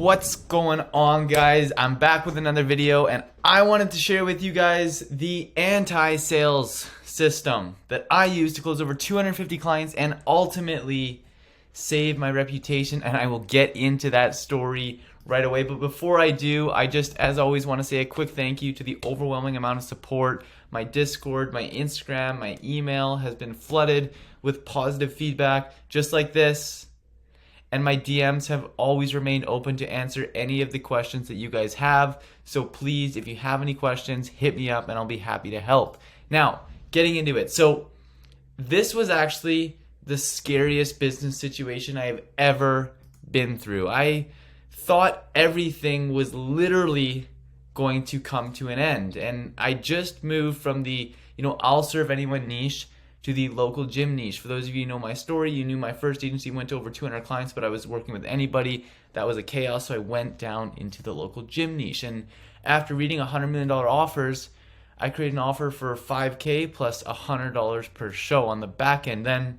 What's going on, guys? I'm back with another video, and I wanted to share with you guys the anti-sales system that I use to close over 250 clients and ultimately save my reputation. And I will get into that story right away. But before I do, I just, as always, want to say a quick thank you to the overwhelming amount of support. My Discord, my Instagram, my email has been flooded with positive feedback just like this. And my DMs have always remained open to answer any of the questions that you guys have. So please, if you have any questions, hit me up and I'll be happy to help. Now, getting into it. So this was actually the scariest business situation I have ever been through. I thought everything was literally going to come to an end. And I just moved from the, I'll serve anyone niche to the local gym niche. For those of you who know my story, you knew my first agency went to over 200 clients, but I was working with anybody. That was a chaos, so I went down into the local gym niche. And after reading $100 million offers, I created an offer for $5K plus $100 per show on the back end. Then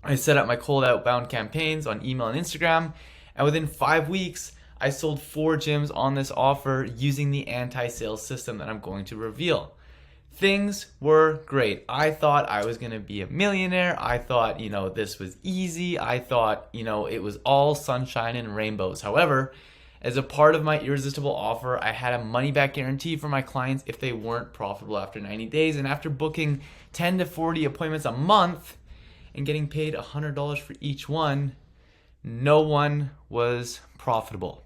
I set up my cold outbound campaigns on email and Instagram, and within 5 weeks, I sold 4 gyms on this offer using the anti-sales system that I'm going to reveal. Things were great. I thought I was going to be a millionaire. I thought, this was easy. I thought, it was all sunshine and rainbows. However, as a part of my irresistible offer, I had a money back guarantee for my clients if they weren't profitable after 90 days. And after booking 10 to 40 appointments a month and getting paid $100 for each one, no one was profitable.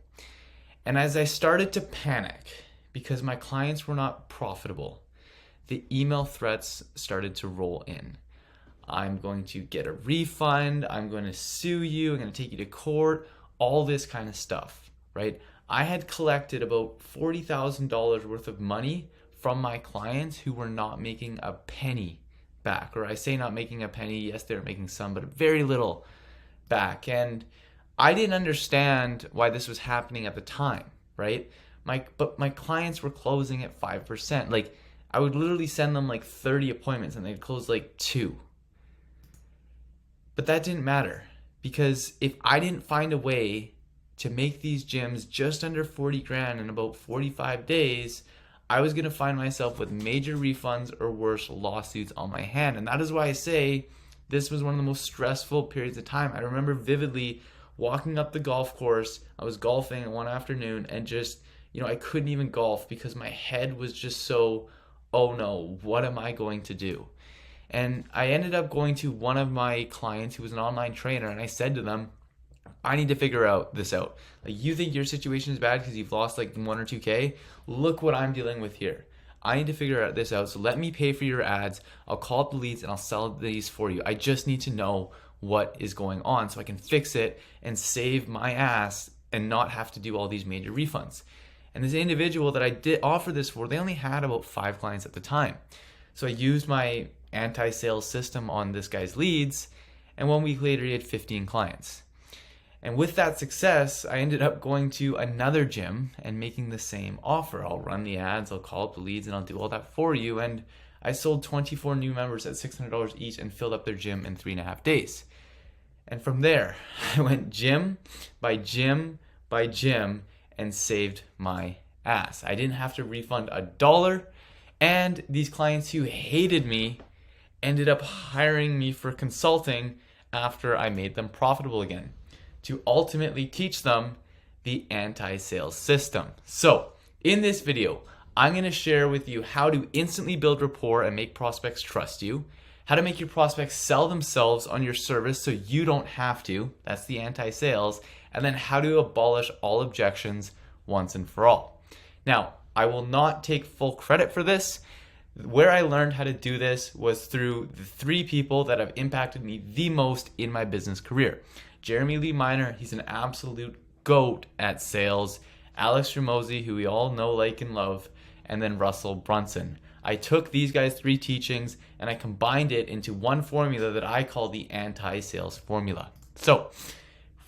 And as I started to panic because my clients were not profitable, the email threats started to roll in. I'm going to get a refund. I'm going to sue you. I'm going to take you to court. All this kind of stuff, right? I had collected about $40,000 worth of money from my clients who were not making a penny back. Or I say not making a penny. Yes, they were making some, but very little back. And I didn't understand why this was happening at the time, right? But my clients were closing at 5%. I would literally send them 30 appointments and they'd close 2. But that didn't matter, because if I didn't find a way to make these gyms just under 40 grand in about 45 days, I was going to find myself with major refunds or worse, lawsuits on my hand. And that is why I say this was one of the most stressful periods of time. I remember vividly walking up the golf course. I was golfing one afternoon and just, I couldn't even golf because my head was just so, oh no, what am I going to do? And I ended up going to one of my clients who was an online trainer, and I said to them, I need to figure this out. You think your situation is bad because you've lost 1 or 2K? Look what I'm dealing with here. I need to figure this out. So let me pay for your ads. I'll call up the leads and I'll sell these for you. I just need to know what is going on so I can fix it and save my ass and not have to do all these major refunds. And this individual that I did offer this for, they only had about 5 clients at the time. So I used my anti-sales system on this guy's leads, and 1 week later he had 15 clients. And with that success, I ended up going to another gym and making the same offer. I'll run the ads, I'll call up the leads, and I'll do all that for you. And I sold 24 new members at $600 each and filled up their gym in 3.5 days. And from there, I went gym by gym by gym and saved my ass. I didn't have to refund $1, and these clients who hated me ended up hiring me for consulting after I made them profitable again, to ultimately teach them the anti-sales system. So in this video, I'm going to share with you how to instantly build rapport and make prospects trust you, how to make your prospects sell themselves on your service so you don't have to, that's the anti-sales, and then how to abolish all objections once and for all. Now, I will not take full credit for this. Where I learned how to do this was through the 3 people that have impacted me the most in my business career. Jeremy Lee Minor, he's an absolute GOAT at sales. Alex Ramosi, who we all know, like, and love, and then Russell Brunson. I took these guys' 3 teachings and I combined it into one formula that I call the anti-sales formula. So,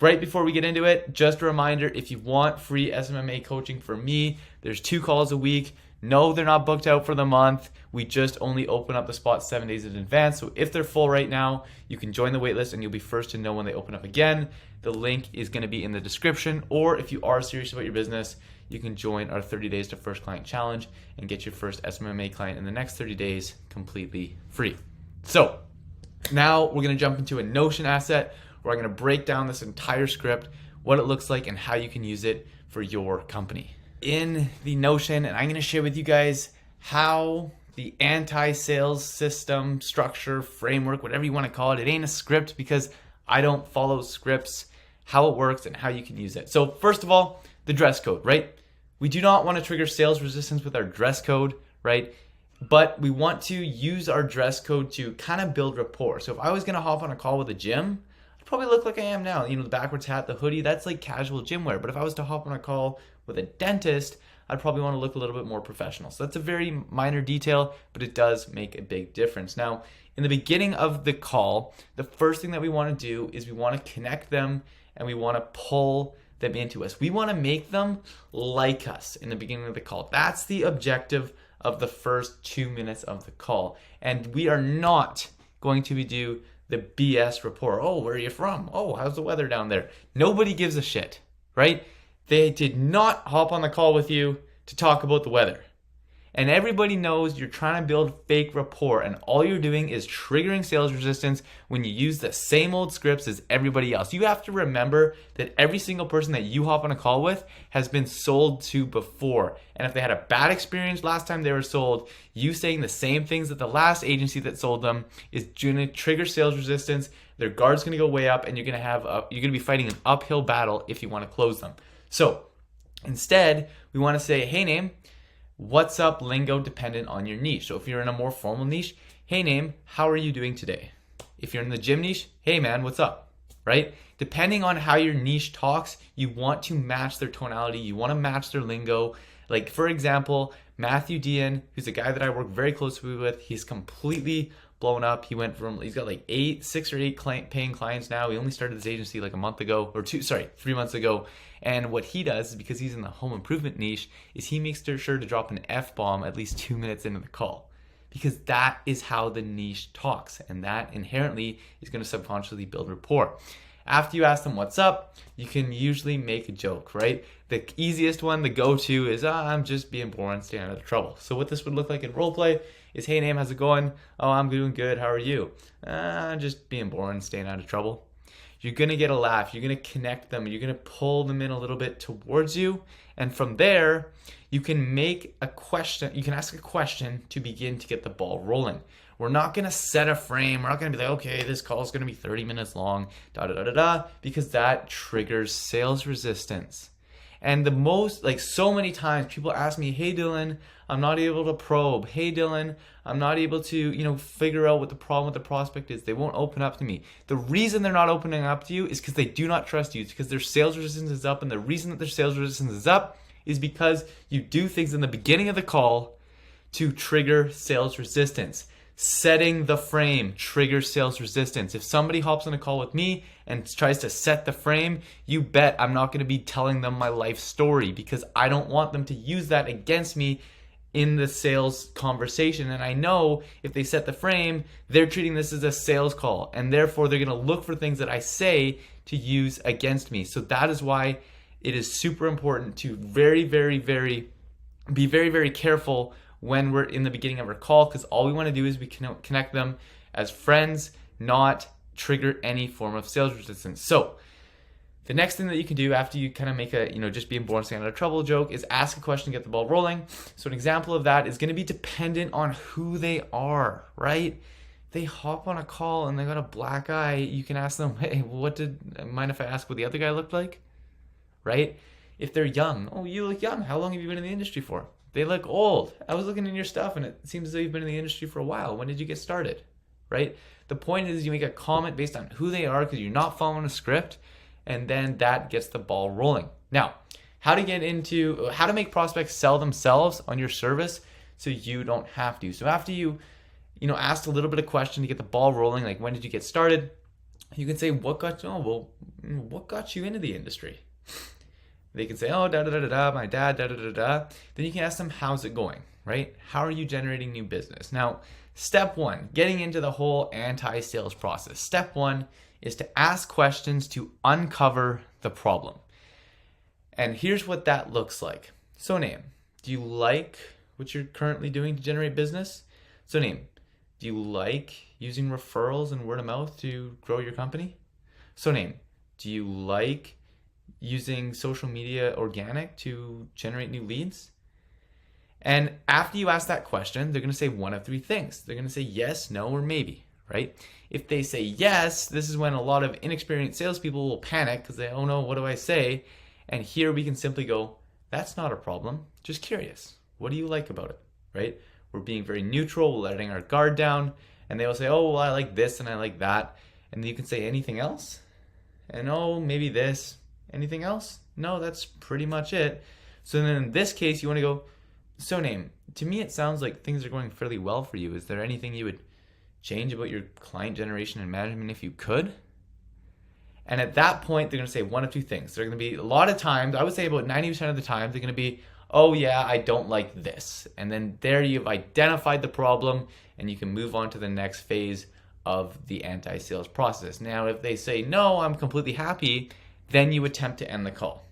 right before we get into it, just a reminder, if you want free SMMA coaching from me, there's 2 calls a week. No, they're not booked out for the month. We just only open up the spots 7 days in advance. So if they're full right now, you can join the waitlist and you'll be first to know when they open up again. The link is going to be in the description, or if you are serious about your business, you can join our 30 days to first client challenge and get your first SMMA client in the next 30 days completely free. So now we're going to jump into a Notion asset where I'm going to break down this entire script, what it looks like, and how you can use it for your company. In the Notion, and I'm going to share with you guys how the anti-sales system, structure, framework, whatever you want to call it. It ain't a script because I don't follow scripts, how it works and how you can use it. So first of all, the dress code, right? We do not want to trigger sales resistance with our dress code, right? But we want to use our dress code to kind of build rapport. So if I was going to hop on a call with a gym, I'd probably look like I am now. You know, the backwards hat, the hoodie, that's like casual gym wear. But if I was to hop on a call with a dentist, I'd probably want to look a little bit more professional. So that's a very minor detail, but it does make a big difference. Now, in the beginning of the call, the first thing that we want to do is we want to connect them and we want to pull them into us. We want to make them like us in the beginning of the call. That's the objective of the first 2 minutes of the call. And we are not going to do the BS rapport. Oh, where are you from? Oh, how's the weather down there? Nobody gives a shit, right? They did not hop on the call with you to talk about the weather. And everybody knows you're trying to build fake rapport, and all you're doing is triggering sales resistance when you use the same old scripts as everybody else. You have to remember that every single person that you hop on a call with has been sold to before. And if they had a bad experience last time they were sold, you saying the same things that the last agency that sold them is going to trigger sales resistance. Their guard's going to go way up, and you're going to be fighting an uphill battle if you want to close them. So instead, we want to say, hey name, what's up lingo dependent on your niche. So if you're in a more formal niche, hey name, how are you doing today? If you're in the gym niche, hey man, what's up, right? Depending on how your niche talks, you want to match their tonality. You want to match their lingo. Like for example, Matthew Dean, who's a guy that I work very closely with, he's completely blown up. He's got like 6 or 8 paying clients now. He only started this agency like 3 months ago. And what he does is, because he's in the home improvement niche, is he makes sure to drop an F-bomb at least 2 minutes into the call. Because that is how the niche talks. And that inherently is going to subconsciously build rapport. After you ask them what's up, you can usually make a joke, right? The easiest one, the go-to is, I'm just being boring, staying out of trouble. So what this would look like in role play is, hey name, how's it going? Oh, I'm doing good, how are you? Just being boring, staying out of trouble. You're gonna get a laugh, you're gonna connect them, you're gonna pull them in a little bit towards you. And from there, you can ask a question to begin to get the ball rolling. We're not going to set a frame. We're not going to be like, okay, this call is going to be 30 minutes long, because that triggers sales resistance. And so many times people ask me, hey Dylan, I'm not able to probe. Hey Dylan, I'm not able to, figure out what the problem with the prospect is. They won't open up to me. The reason they're not opening up to you is because they do not trust you. It's because their sales resistance is up. And the reason that their sales resistance is up is because you do things in the beginning of the call to trigger sales resistance. Setting the frame triggers sales resistance. If somebody hops on a call with me and tries to set the frame, you bet I'm not going to be telling them my life story, because I don't want them to use that against me in the sales conversation. And I know if they set the frame, they're treating this as a sales call, and therefore they're going to look for things that I say to use against me. So that is why it is super important to be very, very careful when we're in the beginning of our call, because all we want to do is we connect them as friends, not trigger any form of sales resistance. So the next thing that you can do after you kind of make a, just being born staying out of trouble joke is ask a question to get the ball rolling. So an example of that is going to be dependent on who they are, right? They hop on a call and they got a black eye. You can ask them, hey, mind if I ask what the other guy looked like? Right? If they're young, oh, you look young. How long have you been in the industry for? They look old. I was looking in your stuff and it seems as though you've been in the industry for a while. When did you get started? Right? The point is you make a comment based on who they are because you're not following a script, and then that gets the ball rolling. Now, how to make prospects sell themselves on your service so you don't have to. So after you asked a little bit of question to get the ball rolling, like when did you get started? You can say, what got you into the industry? They can say, oh, my dad, Then you can ask them, how's it going, right? How are you generating new business? Now, step one, getting into the whole anti-sales process. Step one is to ask questions to uncover the problem. And here's what that looks like. So name, do you like what you're currently doing to generate business? So name, do you like using referrals and word of mouth to grow your company? So name, do you like using social media organic to generate new leads? And after you ask that question, they're going to say one of three things. They're going to say yes, no, or maybe, right? If they say yes, this is when a lot of inexperienced salespeople will panic because they, oh no, what do I say? And here we can simply go, that's not a problem, just curious. What do you like about it, right? We're being very neutral, we're letting our guard down, and they will say, oh, well, I like this and I like that. And then you can say anything else? And oh, maybe this. Anything else? No, that's pretty much it. So then in this case, you want to go, so name, to me it sounds like things are going fairly well for you. Is there anything you would change about your client generation and management if you could? And at that point, they're going to say one of two things. They're going to be, a lot of times, I would say about 90% of the time, they're going to be, oh yeah, I don't like this. And then there you've identified the problem and you can move on to the next phase of the anti-sales process. Now, if they say, no, I'm completely happy, then you attempt to end the call.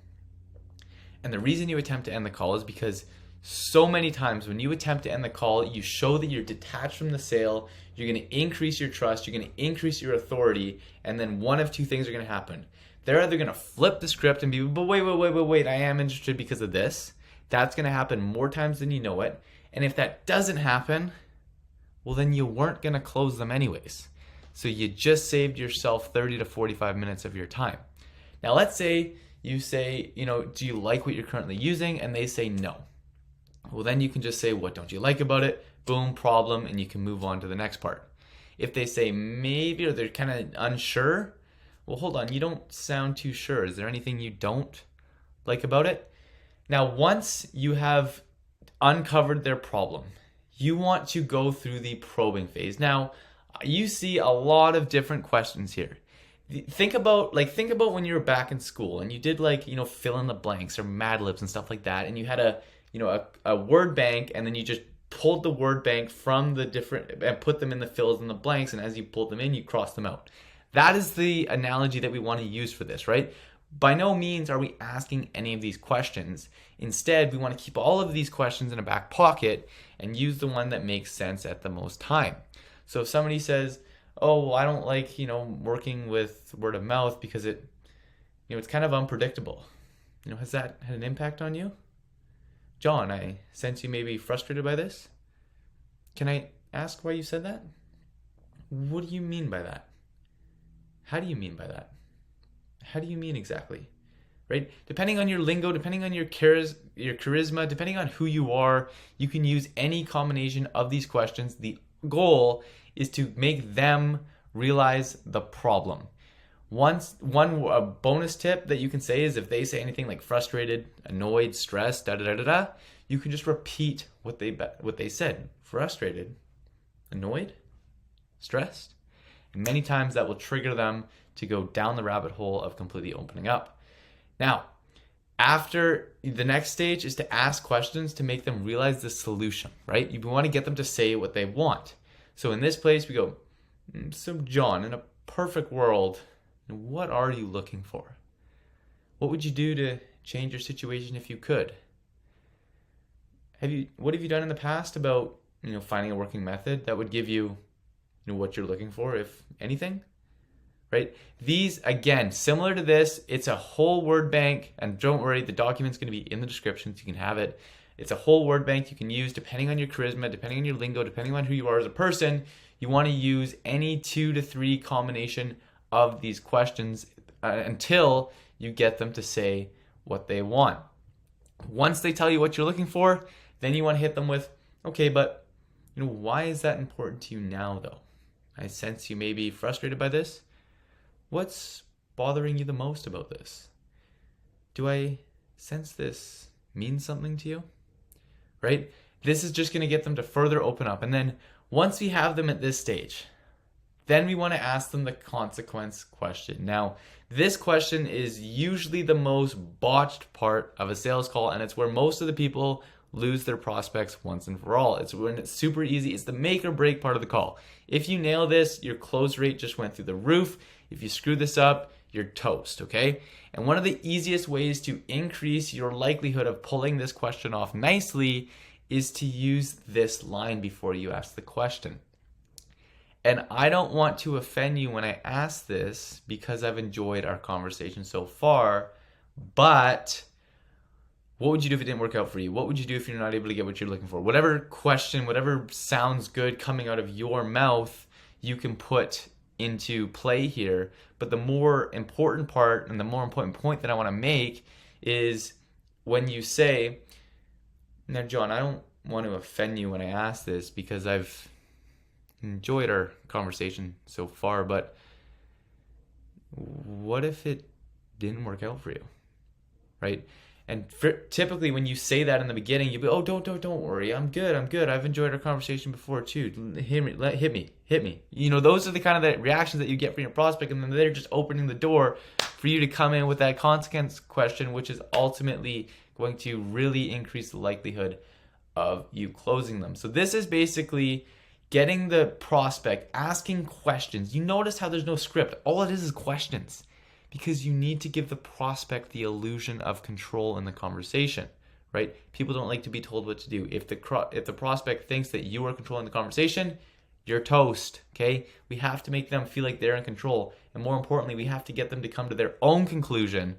And the reason you attempt to end the call is because so many times when you attempt to end the call, you show that you're detached from the sale, you're going to increase your trust, you're going to increase your authority, and then one of two things are going to happen. They're either going to flip the script and be, but wait, I am interested because of this. That's going to happen more times than you know it. And if that doesn't happen, well, then you weren't going to close them anyways. So you just saved yourself 30 to 45 minutes of your time. Now, let's say you say, do you like what you're currently using? And they say no. Well, then you can just say, what don't you like about it? Boom, problem, and you can move on to the next part. If they say maybe, or they're kind of unsure, well, hold on, you don't sound too sure. Is there anything you don't like about it? Now, once you have uncovered their problem, you want to go through the probing phase. Now, you see a lot of different questions here. Think about when you were back in school and you did fill in the blanks or Mad Libs and stuff like that, and you had a word bank, and then you just pulled the word bank from the different and put them in the fills and the blanks, and as you pulled them in, you crossed them out. That is the analogy that we want to use for this, right? By no means are we asking any of these questions. Instead, we want to keep all of these questions in a back pocket and use the one that makes sense at the most time. So if somebody says, oh, well, I don't like, working with word of mouth because it's kind of unpredictable. Has that had an impact on you? John, I sense you may be frustrated by this. Can I ask why you said that? What do you mean by that? How do you mean by that? How do you mean exactly? Right? Depending on your lingo, depending on your charisma, depending on who you are, you can use any combination of these questions. The goal is to make them realize the problem. One bonus tip that you can say is if they say anything like frustrated, annoyed, stressed, you can just repeat what they said. Frustrated, annoyed, stressed. And many times that will trigger them to go down the rabbit hole of completely opening up. Now, after the next stage is to ask questions to make them realize the solution, right? You want to get them to say what they want. So in this place, we go, so John, in a perfect world, what are you looking for? What would you do to change your situation if you could? What have you done in the past about, finding a working method that would give you, what you're looking for, if anything? Right? These, again, similar to this, it's a whole word bank, and don't worry, the document's going to be in the description so you can have it. It's a whole word bank you can use depending on your charisma, depending on your lingo, depending on who you are as a person. You want to use any 2 to 3 combination of these questions until you get them to say what they want. Once they tell you what you're looking for, then you want to hit them with, okay, but why is that important to you now though? I sense you may be frustrated by this. What's bothering you the most about this? Do I sense this means something to you? Right? This is just going to get them to further open up. And then once we have them at this stage, then we want to ask them the consequence question. Now, this question is usually the most botched part of a sales call, and it's where most of the people lose their prospects once and for all. It's when it's super easy. It's the make or break part of the call. If you nail this, your close rate just went through the roof. If you screw this up, you're toast, okay? And one of the easiest ways to increase your likelihood of pulling this question off nicely is to use this line before you ask the question. And I don't want to offend you when I ask this because I've enjoyed our conversation so far, but what would you do if it didn't work out for you? What would you do if you're not able to get what you're looking for? Whatever question, whatever sounds good coming out of your mouth, you can put into play here. But the more important part and the more important point that I want to make is when you say, now John, I don't want to offend you when I ask this because I've enjoyed our conversation so far, but what if it didn't work out for you, right? And typically when you say that in the beginning, you'll be, oh, don't worry. I'm good. I've enjoyed our conversation before too. Hit me. You know, those are the kind of the reactions that you get from your prospect. And then they're just opening the door for you to come in with that consequence question, which is ultimately going to really increase the likelihood of you closing them. So this is basically getting the prospect asking questions. You notice how there's no script. All it is questions. Because you need to give the prospect the illusion of control in the conversation, right? People don't like to be told what to do. If the prospect thinks that you are controlling the conversation, you're toast, okay? We have to make them feel like they're in control. And more importantly, we have to get them to come to their own conclusion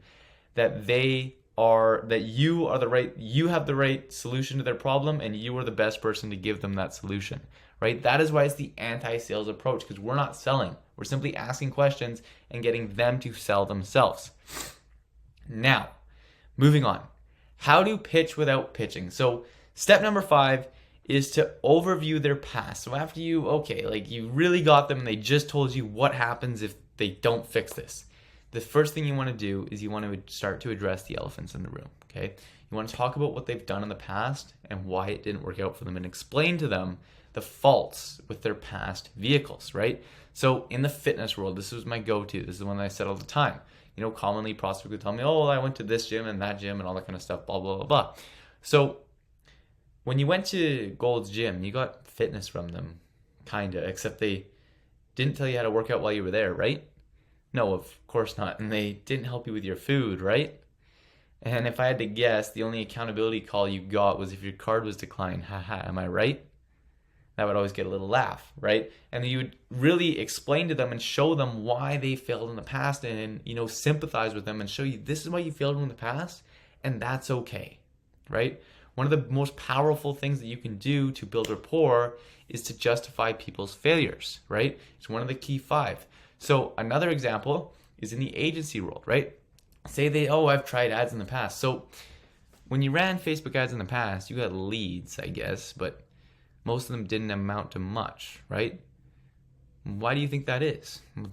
that you have the right solution to their problem and you are the best person to give them that solution, right? That is why it's the anti-sales approach, because we're not selling. We're simply asking questions and getting them to sell themselves. Now, moving on. How to pitch without pitching. So step number 5 is to overview their past. So after you really got them and they just told you what happens if they don't fix this. The first thing you want to do is you want to start to address the elephants in the room, okay? You want to talk about what they've done in the past and why it didn't work out for them and explain to them the faults with their past vehicles, right? So in the fitness world, this was my go-to. This is the one that I said all the time. You know, commonly prospects would tell me, oh, I went to this gym and that gym and all that kind of stuff, blah, blah, blah, blah. So when you went to Gold's Gym, you got fitness from them, kind of, except they didn't tell you how to work out while you were there, right? No, of course not. And they didn't help you with your food, right? And if I had to guess, the only accountability call you got was if your card was declined. Haha, am I right? That would always get a little laugh, right? And you would really explain to them and show them why they failed in the past and, you know, sympathize with them and show you this is why you failed in the past and that's okay, right? One of the most powerful things that you can do to build rapport is to justify people's failures, right? It's one of the key 5. So another example is in the agency world, right? Say I've tried ads in the past. So when you ran Facebook ads in the past, you got leads, I guess, but most of them didn't amount to much, right? Why do you think that is? Well,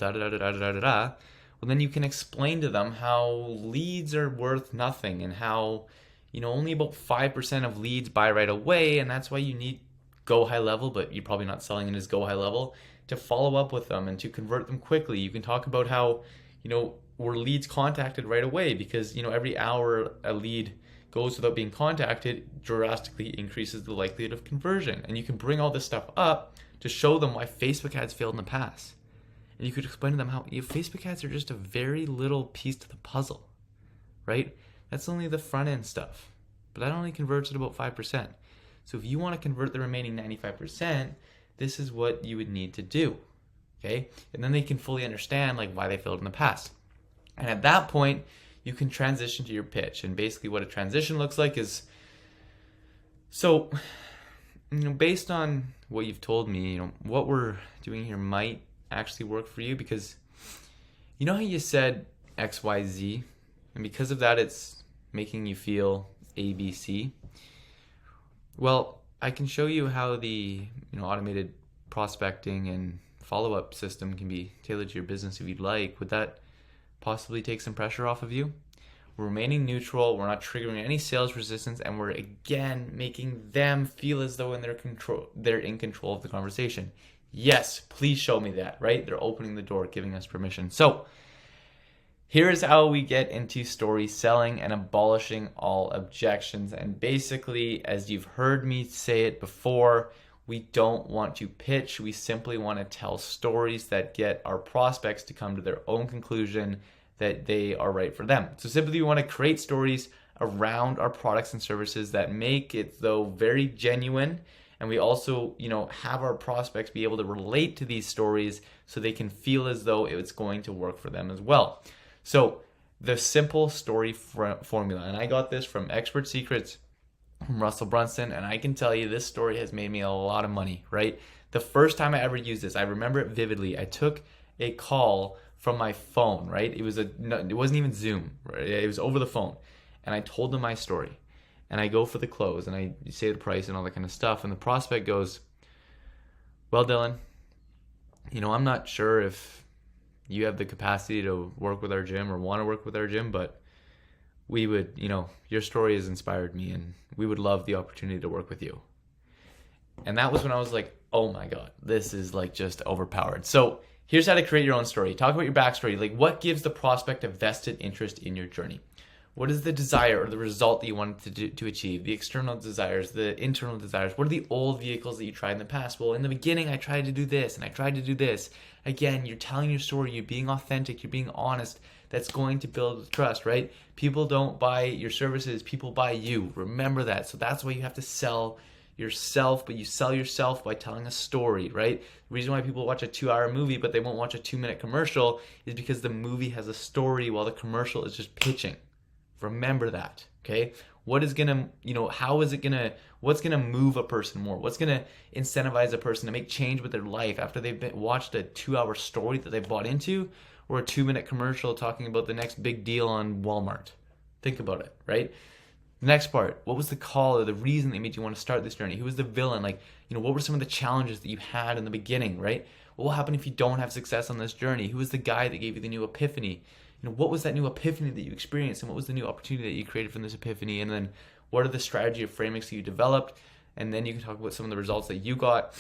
then you can explain to them how leads are worth nothing and how, you know, only about 5% of leads buy right away, and that's why you need go high level, but you're probably not selling it as go high level, to follow up with them and to convert them quickly. You can talk about how, you know, were leads contacted right away because, you know, every hour a lead goes without being contacted drastically increases the likelihood of conversion. And you can bring all this stuff up to show them why Facebook ads failed in the past. And you could explain to them how Facebook ads are just a very little piece to the puzzle, right? That's only the front end stuff, but that only converts at about 5%. So if you want to convert the remaining 95%, this is what you would need to do, okay? And then they can fully understand like why they failed in the past. And at that point, you can transition to your pitch. And basically what a transition looks like is, so, you know, based on what you've told me, you know, what we're doing here might actually work for you because you know how you said X, Y, Z, and because of that, it's making you feel A, B, C. Well, I can show you how the, you know, automated prospecting and follow-up system can be tailored to your business if you'd like. Would that possibly take some pressure off of you? We're remaining neutral, we're not triggering any sales resistance, and we're again making them feel as though they're in control of the conversation. Yes, please show me that, right? They're opening the door, giving us permission. So Here's how we get into story selling and abolishing all objections. And basically, as you've heard me say it before, we don't want to pitch. We simply want to tell stories that get our prospects to come to their own conclusion that they are right for them. So simply, we want to create stories around our products and services that make it, though, very genuine. And we also, have our prospects be able to relate to these stories so they can feel as though it's going to work for them as well. So the simple story formula, and I got this from Expert Secrets from Russell Brunson, and I can tell you this story has made me a lot of money, right? The first time I ever used this, I remember it vividly. I took a call from my phone, right? It wasn't even Zoom, right? It was over the phone. And I told them my story. And I go for the close, and I say the price and all that kind of stuff. And the prospect goes, well, Dylan, I'm not sure if you have the capacity to work with our gym or want to work with our gym, but we would, your story has inspired me and we would love the opportunity to work with you. And that was when I was like, oh my God, this is like just overpowered. So here's how to create your own story. Talk about your backstory. Like, what gives the prospect a vested interest in your journey? What is the desire or the result that you wanted to achieve? The external desires, the internal desires. What are the old vehicles that you tried in the past? Well, in the beginning, I tried to do this and I tried to do this. Again, you're telling your story, you're being authentic, you're being honest. That's going to build trust, right? People don't buy your services, people buy you. Remember that. So that's why you have to sell yourself, but you sell yourself by telling a story, right? The reason why people watch a 2-hour movie but they won't watch a 2-minute commercial is because the movie has a story while the commercial is just pitching. Remember that, okay? What's gonna move a person more? What's gonna incentivize a person to make change with their life after they've watched a 2-hour story that they bought into, or a 2-minute commercial talking about the next big deal on Walmart? Think about it, right? The next part, what was the call or the reason that made you want to start this journey? Who was the villain? What were some of the challenges that you had in the beginning, right? What will happen if you don't have success on this journey? Who was the guy that gave you the new epiphany? What was that new epiphany that you experienced, and what was the new opportunity that you created from this epiphany? And then what are the strategy or frameworks that you developed? And then you can talk about some of the results that you got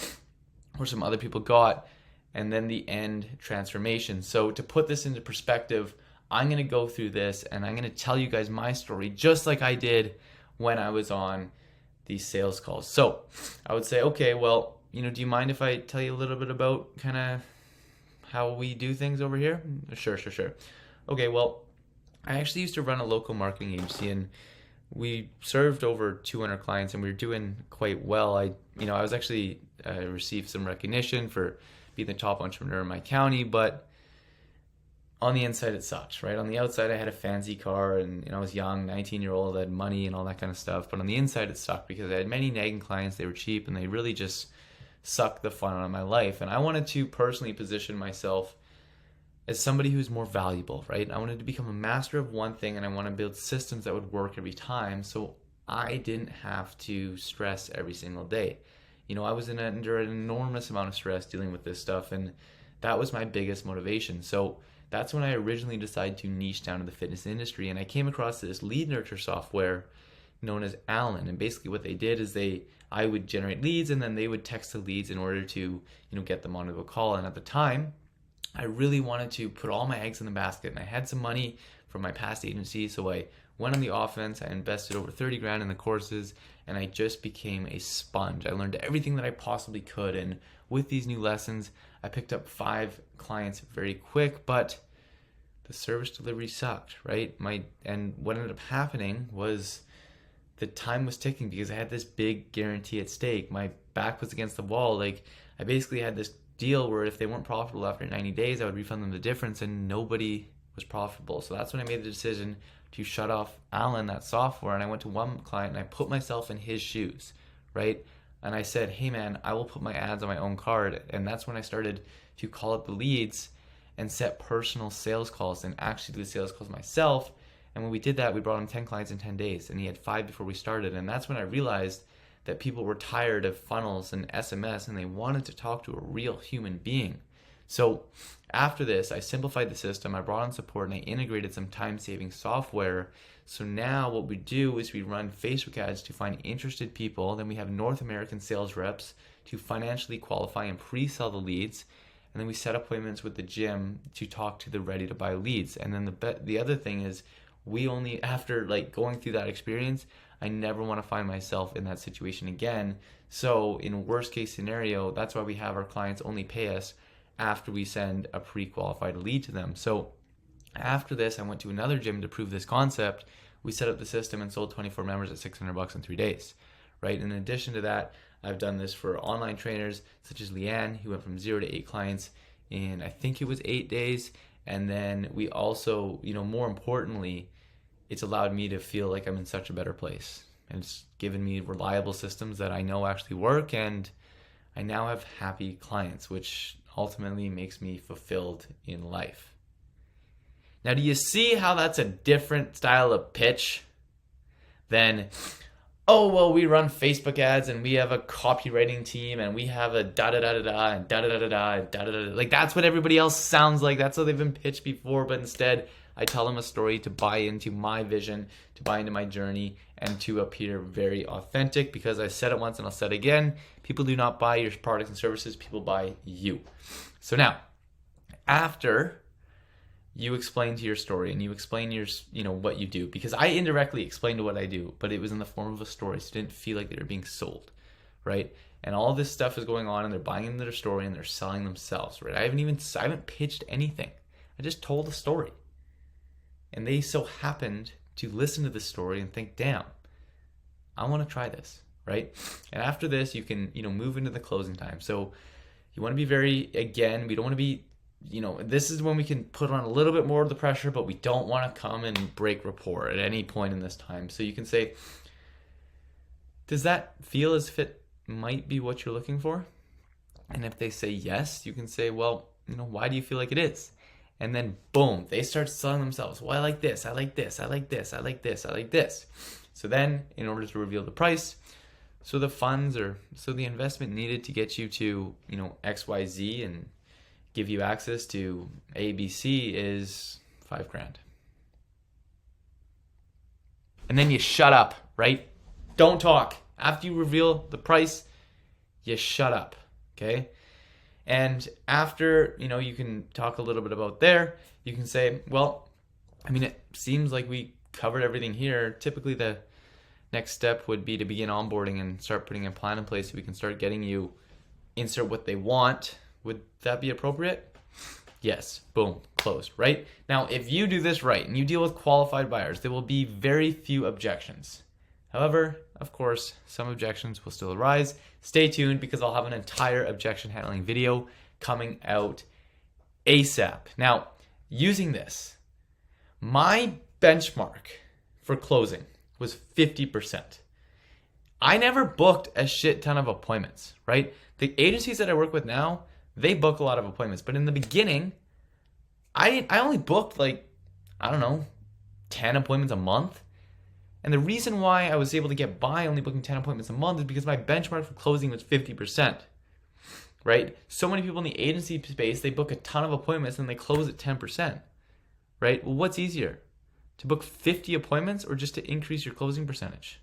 or some other people got, and then the end transformation. So to put this into perspective, I'm going to go through this and I'm going to tell you guys my story just like I did when I was on these sales calls. So I would say, okay, well, do you mind if I tell you a little bit about kind of how we do things over here? Sure. Okay, well, I actually used to run a local marketing agency, and we served over 200 clients, and we were doing quite well. I was actually received some recognition for being the top entrepreneur in my county, but on the inside it sucked, right? On the outside I had a fancy car, and I was young, 19-year-old, I had money and all that kind of stuff, but on the inside it sucked because I had many nagging clients. They were cheap, and they really just sucked the fun out of my life. And I wanted to personally position myself as somebody who's more valuable, right? I wanted to become a master of one thing, and I want to build systems that would work every time, so I didn't have to stress every single day. I was under an enormous amount of stress dealing with this stuff, and that was my biggest motivation. So that's when I originally decided to niche down to the fitness industry, and I came across this lead nurture software known as Alan. And basically what they did is I would generate leads, and then they would text the leads in order to get them onto a call. And at the time, I really wanted to put all my eggs in the basket, and I had some money from my past agency, so I went on the offense. I invested over 30 grand in the courses, and I just became a sponge. I learned everything that I possibly could, and with these new lessons, I picked up 5 clients very quick, but the service delivery sucked, right? And what ended up happening was the time was ticking because I had this big guarantee at stake. My back was against the wall. I basically had this deal where if they weren't profitable after 90 days, I would refund them the difference, and nobody was profitable. So that's when I made the decision to shut off Alan, that software, and I went to one client and I put myself in his shoes, right? And I said, hey man, I will put my ads on my own card. And that's when I started to call up the leads and set personal sales calls and actually do the sales calls myself. And when we did that, we brought him 10 clients in 10 days, and he had 5 before we started. And that's when I realized that people were tired of funnels and SMS, and they wanted to talk to a real human being. So after this, I simplified the system, I brought on support, and I integrated some time-saving software. So now what we do is we run Facebook ads to find interested people. Then we have North American sales reps to financially qualify and pre-sell the leads. and then we set appointments with the gym to talk to the ready to buy leads. And then the other thing is, we only, after like going through that experience, I never want to find myself in that situation again. So in worst case scenario, that's why we have our clients only pay us after we send a pre-qualified lead to them. So after this, I went to another gym to prove this concept. We set up the system and sold 24 members at $600 in 3 days, right? In addition to that, I've done this for online trainers such as Leanne, who went from 0 to 8 clients in, I think it was 8 days. And then we also, more importantly, it's allowed me to feel like I'm in such a better place. And it's given me reliable systems that I know actually work. And I now have happy clients, which ultimately makes me fulfilled in life. Now, do you see how that's a different style of pitch than, oh, well, we run Facebook ads and we have a copywriting team and we have a da-da-da-da-da and da-da-da-da-da and da-da-da-da. Like, that's what everybody else sounds like. That's how they've been pitched before. But instead, I tell them a story to buy into my vision, to buy into my journey, and to appear very authentic, because I said it once and I'll say it again. People do not buy your products and services. People buy you. So now, after you explain to your story and you explain your, what you do, because I indirectly explained what I do, but it was in the form of a story, so it didn't feel like they were being sold, right? And all this stuff is going on and they're buying into their story and they're selling themselves, right? I haven't pitched anything. I just told a story. And they so happened to listen to the story and think, damn, I want to try this, right? And after this, you can, move into the closing time. So you want to be we don't want to be, this is when we can put on a little bit more of the pressure, but we don't want to come and break rapport at any point in this time. So you can say, does that feel as if it might be what you're looking for? And if they say yes, you can say, well, why do you feel like it is? And then boom, they start selling themselves. Well, I like this, I like this, I like this, I like this, I like this. So then, in order to reveal the price, so the investment needed to get you to, XYZ and give you access to ABC is $5,000. And then you shut up, right? Don't talk. After you reveal the price, you shut up, okay? And after, you can talk a little bit about there, you can say, well, it seems like we covered everything here. Typically, the next step would be to begin onboarding and start putting a plan in place so we can start getting you insert what they want. Would that be appropriate? Yes. Boom. Closed, right? Now, if you do this right and you deal with qualified buyers, there will be very few objections. However, of course, some objections will still arise. Stay tuned, because I'll have an entire objection handling video coming out ASAP. Now, using this, my benchmark for closing was 50%. I never booked a shit ton of appointments, right? The agencies that I work with now, they book a lot of appointments. But in the beginning, I only booked 10 appointments a month. And the reason why I was able to get by only booking 10 appointments a month is because my benchmark for closing was 50%, right? So many people in the agency space, they book a ton of appointments and they close at 10%, right? Well, what's easier? To book 50 appointments or just to increase your closing percentage?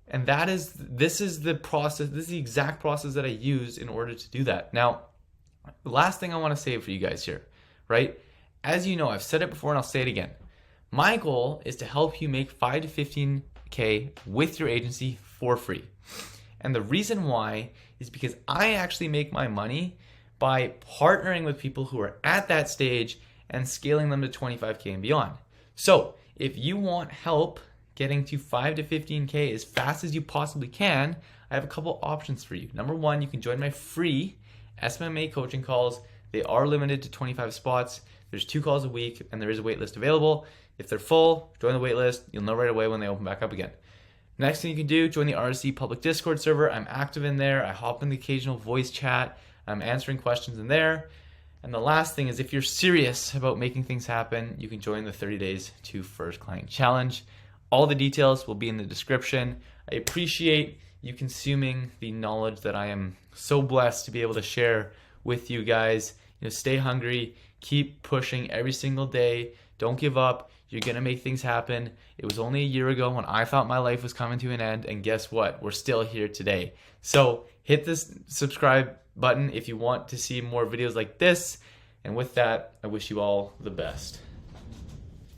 And this is the process, this is the exact process that I used in order to do that. Now, the last thing I want to say for you guys here, right? As you know, I've said it before and I'll say it again. My goal is to help you make 5 to 15K with your agency for free. And the reason why is because I actually make my money by partnering with people who are at that stage and scaling them to 25K and beyond. So if you want help getting to 5 to 15K as fast as you possibly can, I have a couple options for you. Number one, you can join my free SMMA coaching calls. They are limited to 25 spots. There's 2 calls a week and there is a wait list available. If they're full, join the wait list. You'll know right away when they open back up again. Next thing you can do, join the RSC public Discord server. I'm active in there. I hop in the occasional voice chat. I'm answering questions in there. And the last thing is, if you're serious about making things happen, you can join the 30 days to first client challenge. All the details will be in the description. I appreciate you consuming the knowledge that I am so blessed to be able to share with you guys. Stay hungry, keep pushing every single day. Don't give up. You're going to make things happen. It was only a year ago when I thought my life was coming to an end, and guess what? We're still here today. So hit this subscribe button if you want to see more videos like this. And with that, I wish you all the best.